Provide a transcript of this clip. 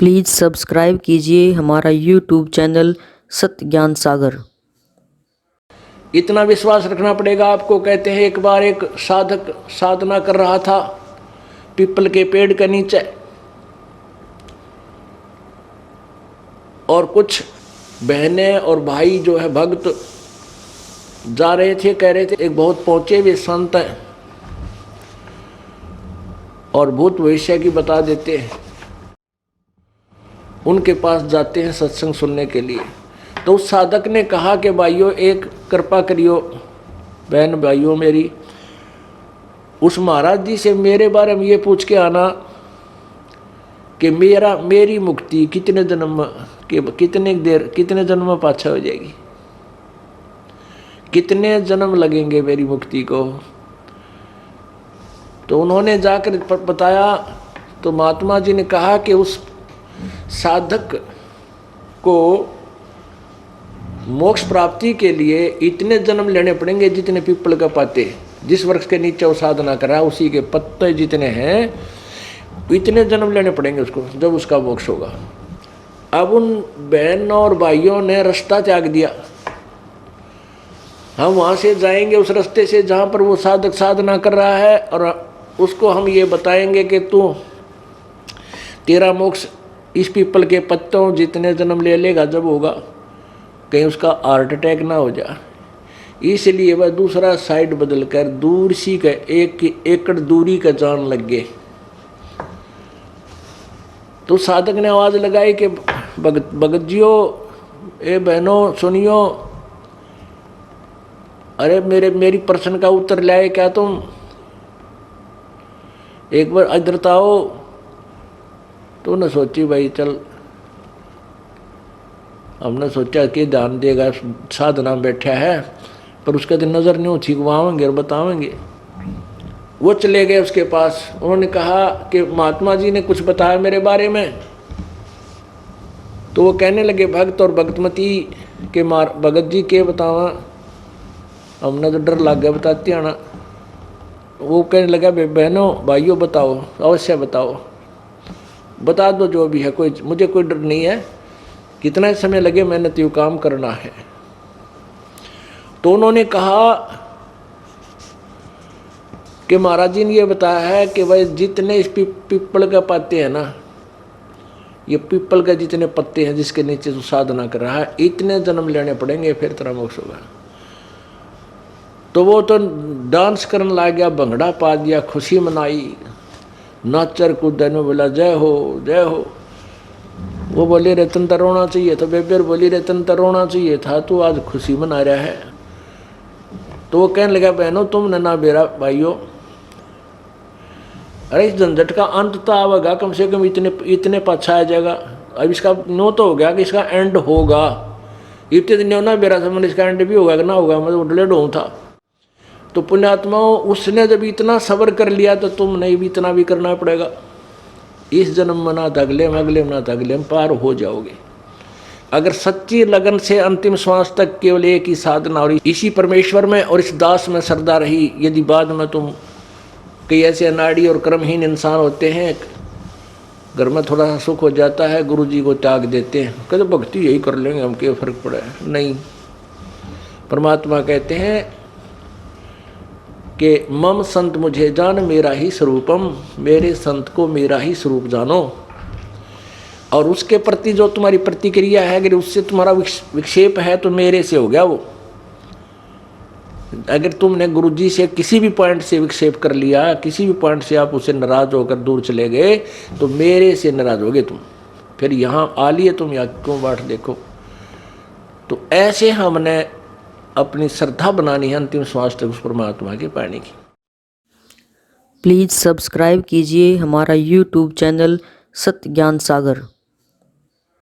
Please subscribe कीजिए हमारा YouTube channel सत्य ज्ञान सागर। इतना विश्वास रखना पड़ेगा आपको। कहते हैं एक बार एक साधक साधना कर रहा था पीपल के पेड़ के नीचे, और कुछ बहनें और भाई जो है भक्त जा रहे थे। कह रहे थे एक बहुत पहुंचे हुए संत हैं और भूत भविष्य की बता देते हैं, उनके पास जाते हैं सत्संग सुनने के लिए। तो उस साधक ने कहा कि भाइयों एक कृपा करियो, बहन भाइयों मेरी, उस महाराज जी से मेरे बारे में ये पूछ के आना कि मेरी मुक्ति कितने जन्म के कितने जन्म में पाछा हो जाएगी, कितने जन्म लगेंगे मेरी मुक्ति को। तो उन्होंने जाकर बताया तो महात्मा जी ने कहा कि उस साधक को मोक्ष प्राप्ति के लिए इतने जन्म लेने पड़ेंगे जितने पीपल का पत्ते, जिस वृक्ष के नीचे वो साधना कर रहा है उसी के पत्ते जितने हैं इतने जन्म लेने पड़ेंगे उसको, जब उसका मोक्ष होगा। अब उन बहनों और भाइयों ने रास्ता त्याग दिया। हम वहां से जाएंगे उस रास्ते से जहां पर वो साधक साधना कर रहा है, और उसको हम ये बताएंगे कि तू तेरा मोक्ष इस पीपल के पत्तों जितने जन्म ले लेगा जब होगा, कहीं उसका हार्ट अटैक ना हो जाए। इसलिए वह दूसरा साइड बदल कर दूर सी का 1 एकड़ दूरी का जान लग गए। तो साधक ने आवाज लगाई कि भगत जियो, ए बहनों सुनियो, अरे मेरी प्रश्न का उत्तर लाए क्या तुम, एक बार इधर आओ। तो न सोची भाई चल, हमने सोचा कि ध्यान देगा साधना बैठा है, पर उसका तो नज़र नहीं छिकवाएंगे और बताएंगे। वो चले गए उसके पास। उन्होंने कहा कि महात्मा जी ने कुछ बताया मेरे बारे में। तो वो कहने लगे भक्त और भक्तमती के भगत जी के बतावा, हमने तो डर लग गया बताते आना। वो कहने लगा बहनों भाइयों बताओ, अवश्य बताओ, बता दो जो भी है, कोई मुझे कोई डर नहीं है, कितना समय लगे मैंने तो काम करना है। तो उन्होंने कहा कि महाराज जी ने ये बताया है कि भाई जितने इस पीपल के पत्ते हैं ना, ये पीपल के जितने पत्ते हैं जिसके नीचे जो साधना कर रहा है, इतने जन्म लेने पड़ेंगे फिर तेरा मोक्ष होगा। तो वो तो डांस करने लग गया, भंगड़ा पा दिया, खुशी मनाई, नाचर कूदन में बोला जय हो जय हो। वो बोले रतन तो रोना चाहिए था, बेबेर बोली रतन तो रोना चाहिए था, तू आज खुशी मना रहा है। तो वो कहने लगा बहनों तुमने ना बेरा भाइयों, अरे इस झंझट का अंत तो आवेगा, कम से कम इतने पाछा आ जाएगा। अब इसका नो तो हो गया कि इसका एंड होगा, इतने दिन ना बेरा समझ इसका एंड भी होगा कि ना होगा, मैं उठले ढों था। तो पुण्यात्माओं उसने जब इतना सब्र कर लिया तो तुम नहीं भी इतना भी करना पड़ेगा। इस जन्म में ना अगले में, अगले में ना अगले में पार हो जाओगे। अगर सच्ची लगन से अंतिम श्वास तक केवल एक ही साधना और इसी परमेश्वर में और इस दास में श्रद्धा रही, यदि बाद में तुम कई ऐसे अनाड़ी और कर्महीन इंसान होते हैं, घर में थोड़ा सा सुख हो जाता है, गुरु जी को त्याग देते हैं, कहते भक्ति यही कर लेंगे, हम क्या फर्क पड़ा है। नहीं, परमात्मा कहते हैं कि मम संत मुझे जान मेरा ही स्वरूपम, मेरे संत को मेरा ही स्वरूप जानो। और उसके प्रति जो तुम्हारी प्रतिक्रिया है, अगर उससे तुम्हारा विक्षेप है तो मेरे से हो गया वो। अगर तुमने गुरुजी से किसी भी पॉइंट से विक्षेप कर लिया, किसी भी पॉइंट से आप उससे नाराज होकर दूर चले गए, तो मेरे से नाराज हो गए तुम, फिर यहाँ आ लिए तुम, यहाँ क्यों बाट देखो। तो ऐसे हमने अपनी श्रद्धा बनानी है अंतिम श्वास तक उस परमात्मा के पाने की। प्लीज़ सब्सक्राइब कीजिए हमारा यूट्यूब चैनल सत्य ज्ञान सागर।